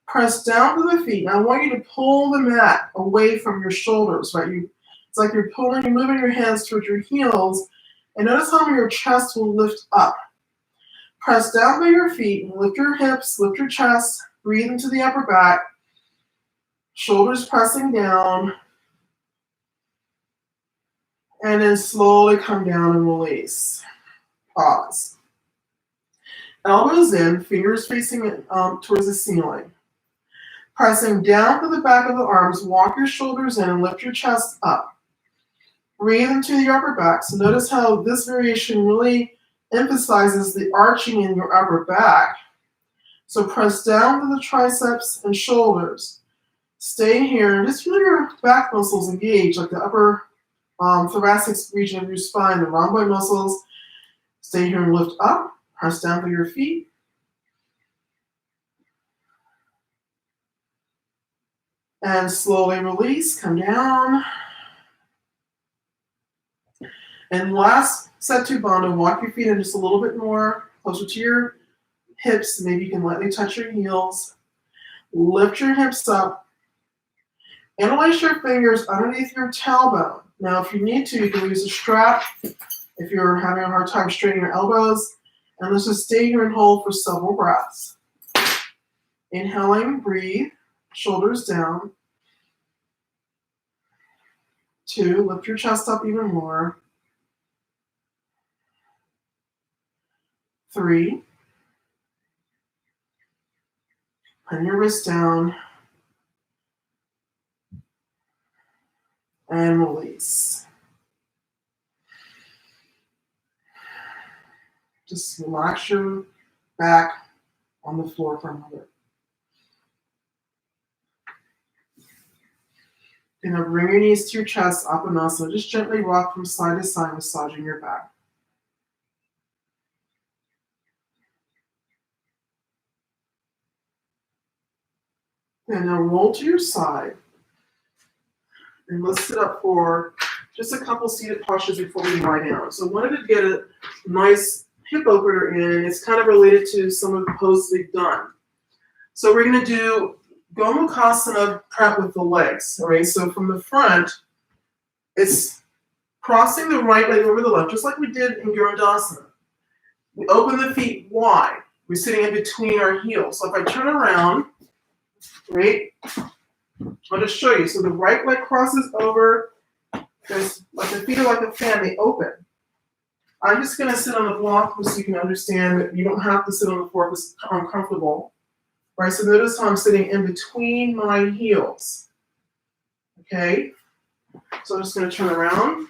Press down to the feet. Now I want you to pull the mat away from your shoulders, right? It's like you're moving your hands towards your heels. And notice how your chest will lift up. Press down by your feet and lift your hips, lift your chest, breathe into the upper back. Shoulders pressing down. And then slowly come down and release. Pause. Elbows in, fingers facing towards the ceiling. Pressing down to the back of the arms, walk your shoulders in and lift your chest up. Breathe into the upper back. So notice how this variation really emphasizes the arching in your upper back. So press down to the triceps and shoulders. Stay here and just feel your back muscles engage, like the upper thoracic region of your spine, the rhomboid muscles. Stay here and lift up. Press down to your feet. And slowly release, come down. And last Setu Bandha, walk your feet in just a little bit more, closer to your hips. Maybe you can lightly touch your heels. Lift your hips up. Interlace your fingers underneath your tailbone. Now, if you need to, you can use a strap if you're having a hard time straightening your elbows. And let's just stay here and hold for several breaths. Inhaling, breathe, shoulders down. 2, lift your chest up even more. 3, put your wrist down. And release. Just relax your back on the floor for a moment. And now bring your knees to your chest, Apanasana. Just gently rock from side to side, massaging your back. And now roll to your side. And let's sit up for just a couple seated postures before we lie down. So I wanted to get a nice hip opener in. It's kind of related to some of the poses we've done. So we're going to do Gomukhasana prep with the legs. All right, so from the front, it's Crossing the right leg over the left, just like we did in Garudasana. We open the feet wide. We're sitting in between our heels. So if I turn around, right, I'll just show you. So the right leg crosses over. There's like the feet are like a fan, they open. I'm just going to sit on the block so you can understand that you don't have to sit on the floor if it's uncomfortable. Right, so notice how I'm sitting in between my heels. Okay, so I'm just going to turn around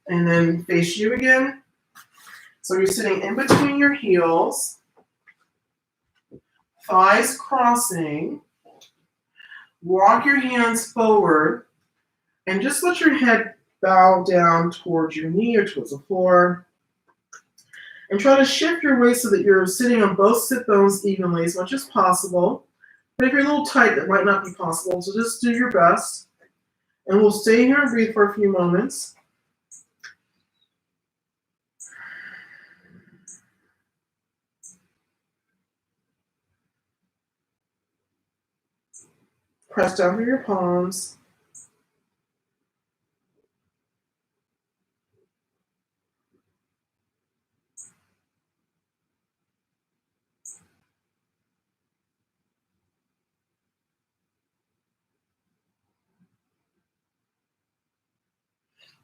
and then face you again. So you're sitting in between your heels, thighs crossing, walk your hands forward, and just let your head bow down towards your knee or towards the floor. And try to shift your weight so that you're sitting on both sit bones evenly as much as possible. But if you're a little tight, that might not be possible, so just do your best. And we'll stay here and breathe for a few moments. Press down through your palms.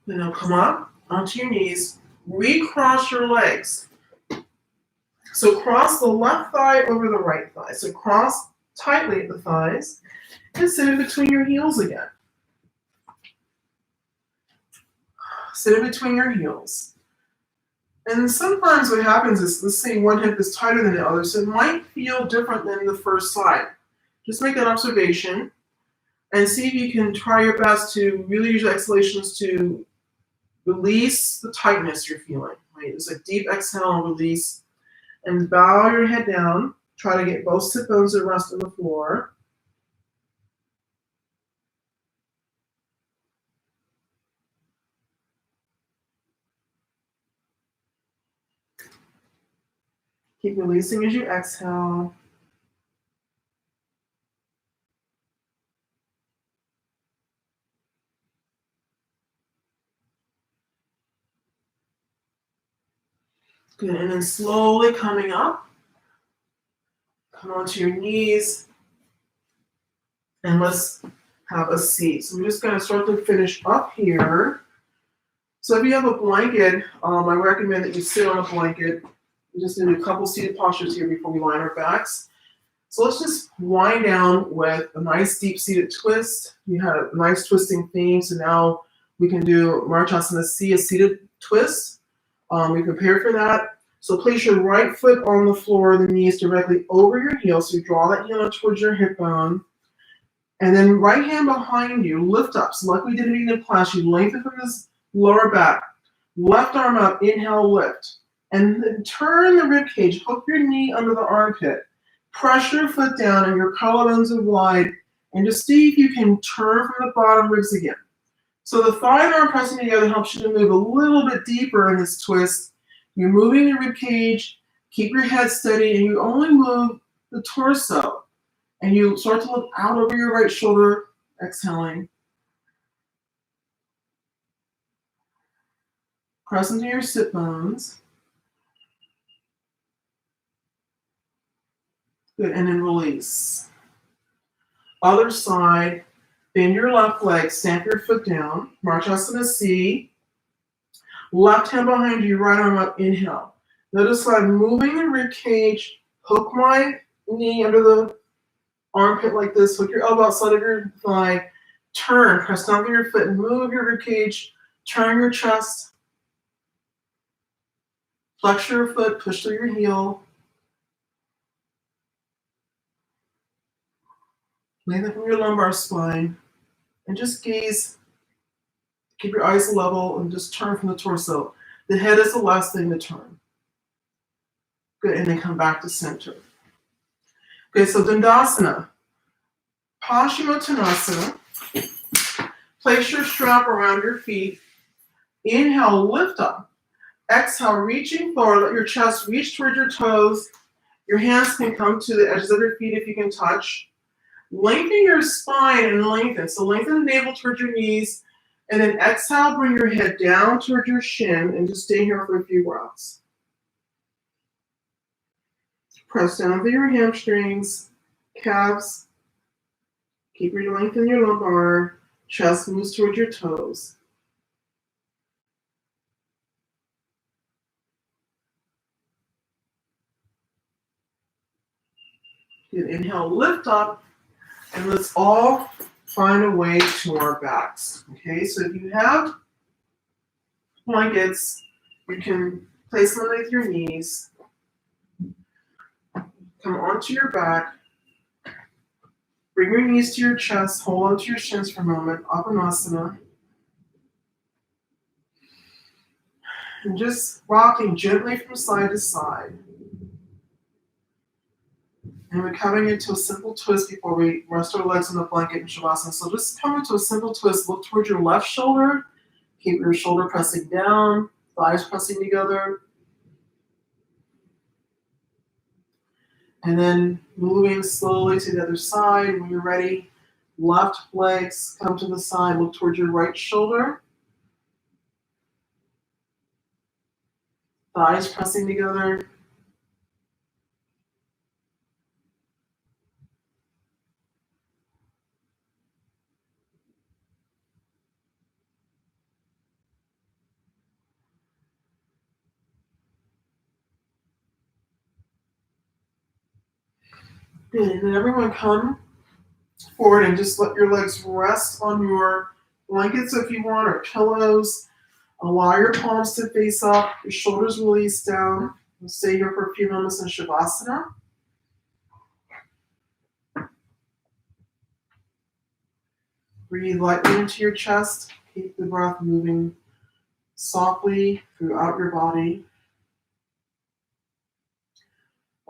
Then now come up onto your knees, recross your legs. So cross the left thigh over the right thigh. So cross tightly at the thighs and sit in between your heels again. Sit in between your heels. And sometimes what happens is, let's say one hip is tighter than the other, so it might feel different than the first side. Just make that observation and see if you can try your best to really use your exhalations to release the tightness you're feeling. Right? It's a deep exhale and release. And bow your head down. Try to get both sit bones at rest on the floor. Keep releasing as you exhale. Good, and then slowly coming up. Come onto your knees. And let's have a seat. So we're just going to start to finish up here. So if you have a blanket, I recommend that you sit on a blanket. We just do a couple seated postures here before we line our backs. So let's just wind down with a nice deep seated twist. You had a nice twisting theme, so now we can do Marchasana C, a seated twist. We prepare for that. So place your right foot on the floor, the knees directly over your heel. So you draw that heel up towards your hip bone. And then right hand behind you, lift up. So like we did in the class, you lengthen from this lower back. Left arm up, inhale, lift. And then turn the rib cage, hook your knee under the armpit. Press your foot down and your collarbones are wide. And just see if you can turn from the bottom ribs again. So the thigh and arm pressing together helps you to move a little bit deeper in this twist. You're moving your rib cage, keep your head steady, and you only move the torso. And you start to look out over your right shoulder, exhaling. Press into your sit bones. Good, and then release. Other side, bend your left leg, stamp your foot down. Marchasana C. Left hand behind you, right arm up, inhale. Notice how I'm moving the rib cage, hook my knee under the armpit like this, hook your elbow outside of your thigh, turn, press down with your foot, and move your rib cage, turn your chest, flex your foot, push through your heel. Lengthen from your lumbar spine, and just gaze, keep your eyes level, and just turn from the torso. The head is the last thing to turn. Good, and then come back to center. Okay, so Dandasana. Paschimottanasana. Place your strap around your feet. Inhale, lift up. Exhale, reaching forward. Let your chest reach towards your toes. Your hands can come to the edges of your feet if you can touch. Lengthen your spine and lengthen. So lengthen the navel towards your knees And then exhale, bring your head down toward your shin and just stay here for a few breaths. Press down through your hamstrings, calves. Keep your length in your lumbar. Chest moves toward your toes. Good. Inhale, lift up, and let's all find a way to our backs. Okay, so if you have blankets, you can place them underneath your knees. Come onto your back. Bring your knees to your chest. Hold onto your shins for a moment. Apanasana. And just rocking gently from side to side. And we're coming into a simple twist before we rest our legs on the blanket in Shavasana. So just come into a simple twist. Look towards your left shoulder. Keep your shoulder pressing down, thighs pressing together. And then moving slowly to the other side. When you're ready, left legs come to the side. Look towards your right shoulder. Thighs pressing together. And then everyone come forward and just let your legs rest on your blankets if you want, or pillows. Allow your palms to face up, your shoulders release down. We'll stay here for a few moments in Shavasana. Breathe lightly into your chest. Keep the breath moving softly throughout your body.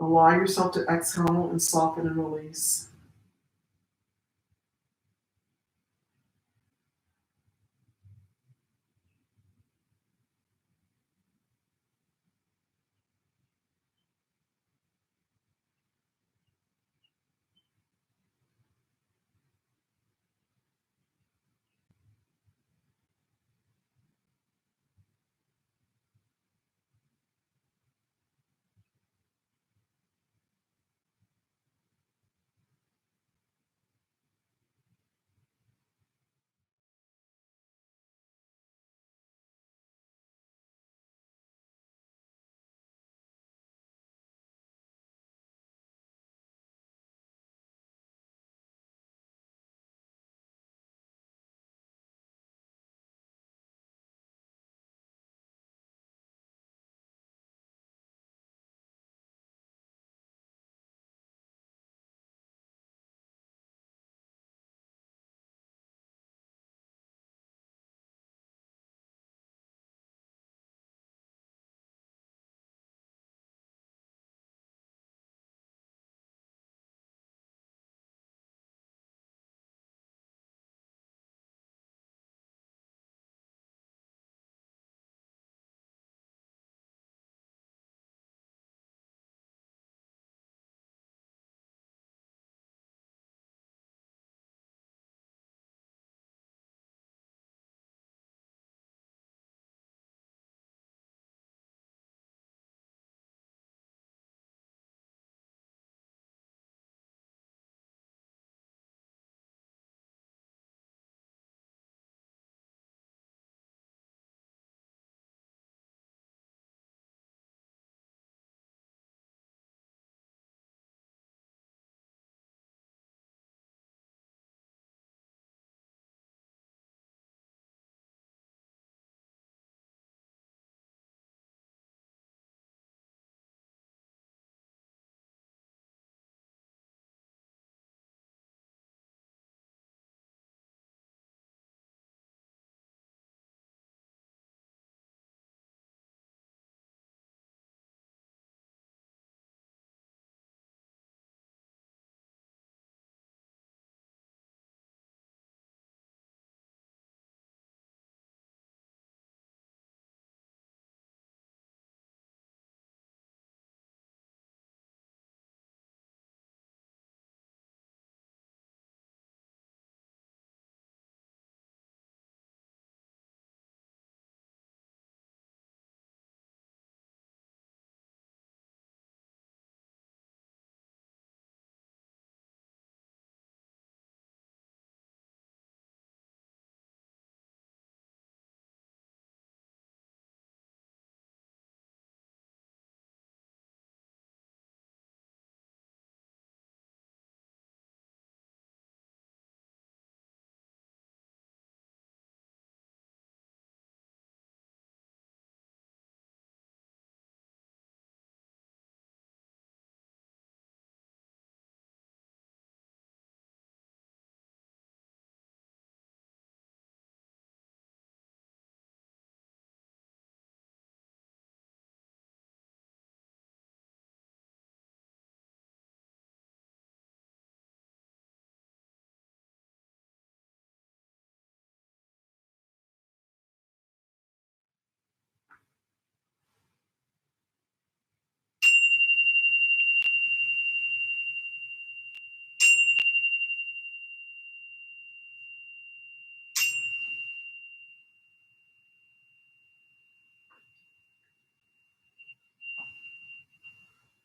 Allow yourself to exhale and soften and release.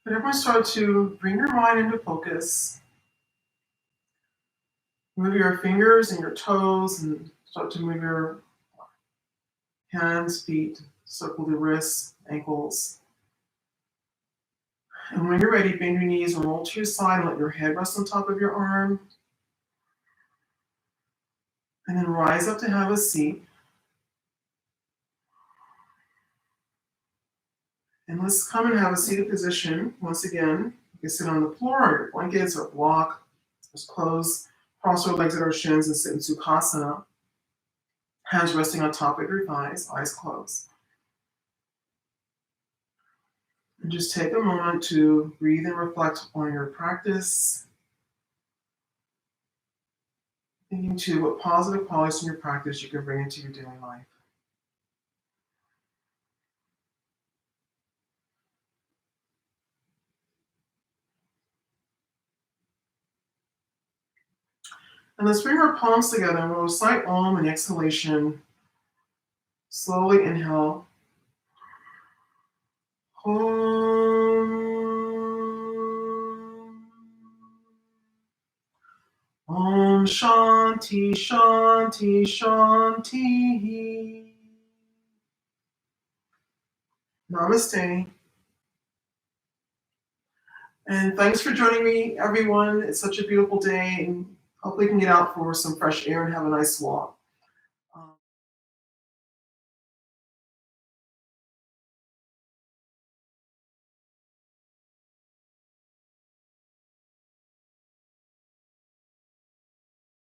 But everyone start to bring your mind into focus. Move your fingers and your toes and start to move your hands, feet, circle the wrists, ankles. And when you're ready, bend your knees and roll to your side and let your head rest on top of your arm. And then rise up to have a seat. And let's come and have a seated position. Once again, you can sit on the floor on your blankets or block. Just cross our legs at our shins and sit in Sukhasana. Hands resting on top of your thighs, eyes closed. And just take a moment to breathe and reflect on your practice. Thinking too what positive qualities in your practice you can bring into your daily life. And let's bring our palms together and we'll recite Om and exhalation. Slowly inhale. Om. Om Shanti Shanti Shanti. Namaste. And thanks for joining me, everyone. It's such a beautiful day, and hopefully you can get out for some fresh air and have a nice walk.